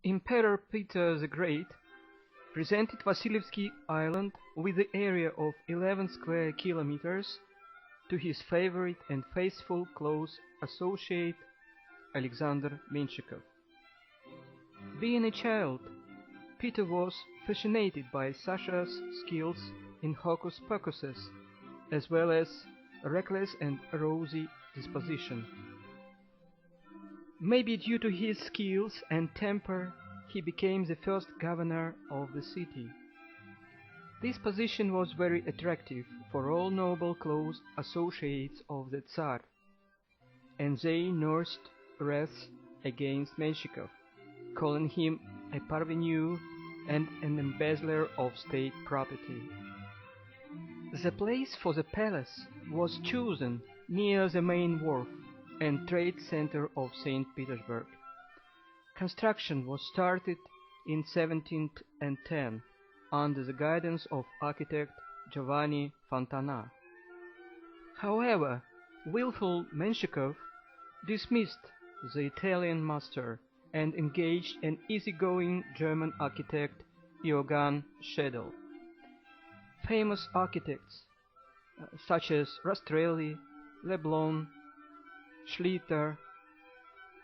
Emperor Peter the Great presented Vasilievskiy Island with the area of 11 square kilometers to his favorite and faithful close associate Alexander Menshikov. Being a child, Peter was fascinated by Sasha's skills in Hocus-pocuses, as well as reckless and rosy disposition. Maybe due to his skills and temper, he became the first governor of the city. This position was very attractive for all noble close associates of the Tsar, and they nursed wrath against Menshikov, calling him a parvenu and an embezzler of state property. The place for the palace was chosen near the main wharf and trade center of St. Petersburg. Construction was started in 1710 under the guidance of architect Giovanni Fontana. However, willful Menshikov dismissed the Italian master and engaged an easygoing German architect Johann Schedel. Famous architects such as Rastrelli, Leblon, Schlitter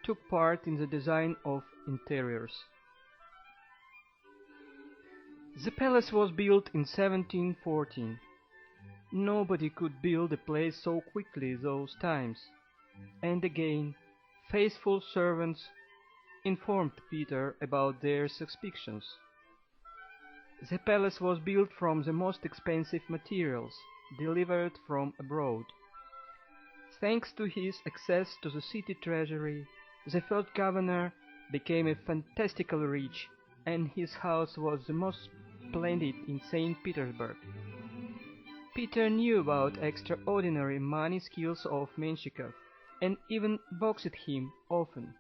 took part in the design of interiors. The palace was built in 1714. Nobody could build a place so quickly those times, and again faithful servants informed Peter about their suspicions. The palace was built from the most expensive materials delivered from abroad. Thanks to his access to the city treasury, the first governor became fantastically rich, and his house was the most splendid in St. Petersburg. Peter knew about extraordinary money skills of Menshikov, and even boxed him often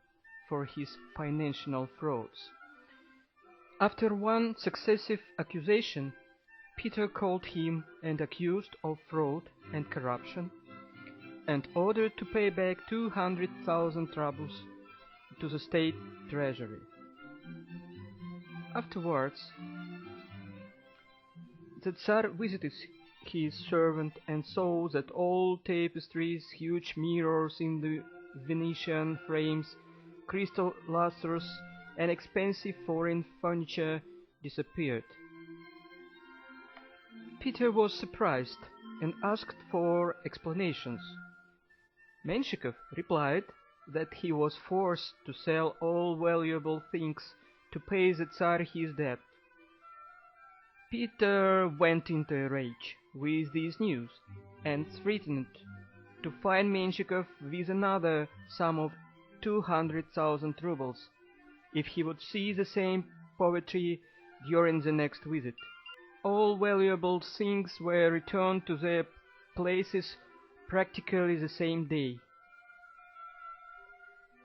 for his financial frauds. After one successive accusation, Peter called him and accused of fraud and corruption, and ordered to pay back 200,000 rubles to the state treasury. Afterwards, the Tsar visited his servant and saw that all tapestries, huge mirrors in the Venetian frames, crystal lustres, and expensive foreign furniture disappeared. Peter was surprised and asked for explanations. Menshikov replied that he was forced to sell all valuable things to pay the Tsar his debt. Peter went into a rage with this news and threatened to fine Menshikov with another sum of 200,000 rubles if he would see the same poverty during the next visit. All valuable things were returned to their places practically the same day.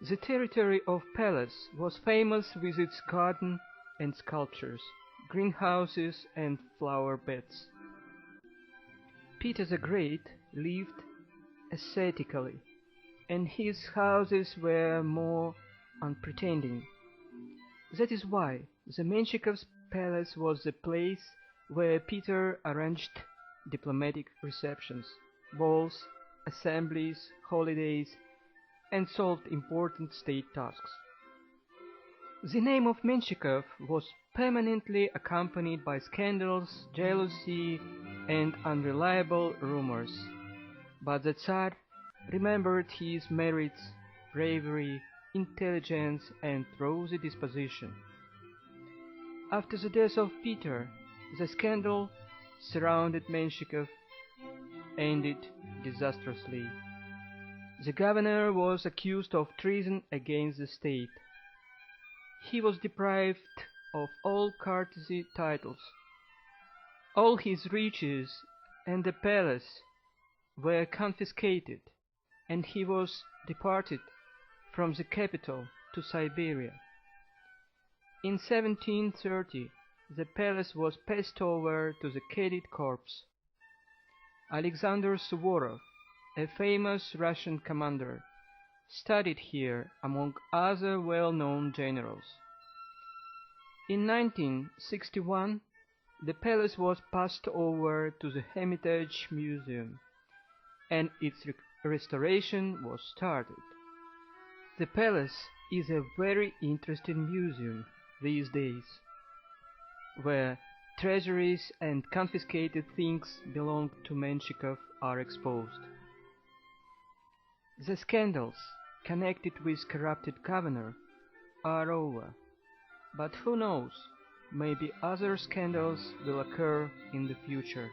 The territory of Palace was famous with its garden and sculptures, greenhouses and flower beds. Peter the Great lived ascetically, and his houses were more unpretending. That is why the Menshikov's palace was the place where Peter arranged diplomatic receptions, balls, assemblies, holidays, and solved important state tasks. The name of Menshikov was permanently accompanied by scandals, jealousy, and unreliable rumors. But the Tsar remembered his merits, bravery, intelligence, and rosy disposition. After the death of Peter, the scandal surrounded Menshikov ended disastrously. The governor was accused of treason against the state. He was deprived of all courtesy titles. All his riches and the palace were confiscated, and he was deported from the capital to Siberia. In 1730, the palace was passed over to the Cadet Corps. Alexander Suvorov, a famous Russian commander, studied here among other well-known generals. In 1961, the palace was passed over to the Hermitage Museum, and its restoration was started. The palace is a very interesting museum these days, where treasuries and confiscated things belonging to Menshikov are exposed. The scandals connected with corrupted governor are over, but who knows, maybe other scandals will occur in the future.